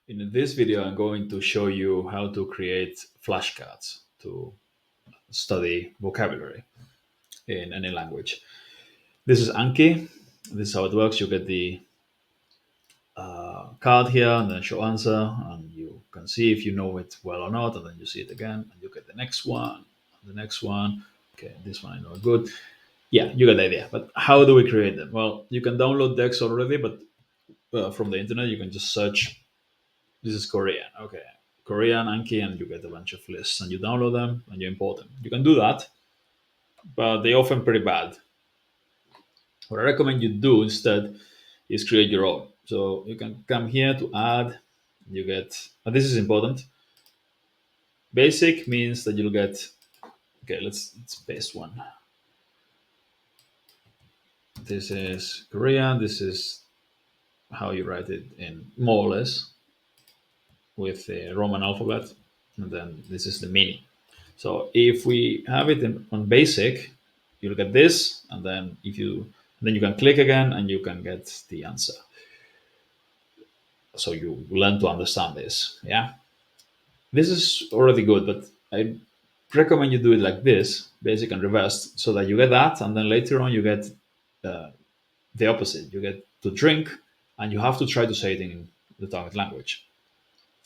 In this video, I'm going to show you how to create flashcards to study vocabulary in any language. This is Anki. This is how it works. You get the card here and then show answer, and you can see if you know it well or not, and then you see it again, and you get the next one, the next one. Okay, this one I know good. Yeah, you get the idea. But how do we create them? Well, you can download decks already, but from the internet, you can just search. This is Korean. Okay, Korean Anki, and you get a bunch of lists, and you download them and you import them. You can do that, but they often pretty bad. What I recommend you do instead is create your own. So you can come here to add. You get, and this is important. Basic means that you'll get. Okay, let's paste one. This is Korean. This is how you write it in more or less with the Roman alphabet, and then this is the mini. So if we have it on basic, you'll get this, and then you can click again, and you can get the answer. So you learn to understand this. Yeah, this is already good, but I recommend you do it like this, basic and reversed, so that you get that, and then later on you get uh, the opposite. You get to drink, and you have to try to say it in the target language,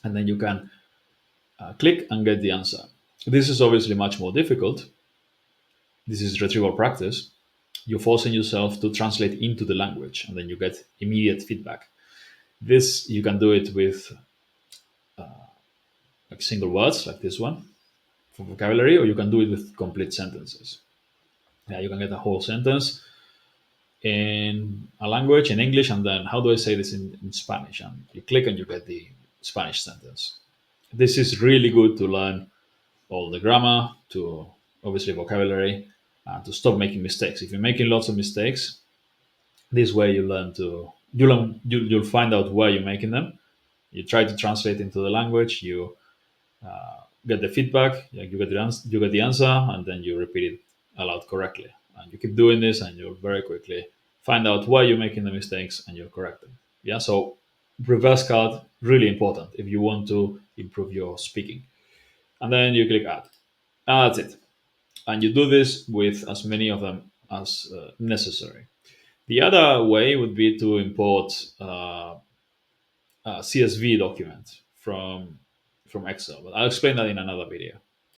and then you can click and get the answer. This is obviously much more difficult. This is retrieval practice. You're forcing yourself to translate into the language, and then you get immediate feedback. This you can do it with like single words, like this one for vocabulary, or you can do it with complete sentences. Yeah, you can get a whole sentence in a language in English, and then how do I say this in Spanish? And you click and you get the Spanish sentence. This is really good to learn all the grammar, to obviously vocabulary, and to stop making mistakes. If you're making lots of mistakes, this way you'll find out why you're making them. You try to translate into the language. You get the feedback. You get the answer, and then you repeat it aloud correctly. And you keep doing this, and you'll very quickly find out why you're making the mistakes, and you'll correct them. Yeah. So reverse card really important if you want to improve your speaking. And then you click add. That's it. And you do this with as many of them as necessary. The other way would be to import a CSV document from Excel, but I'll explain that in another video.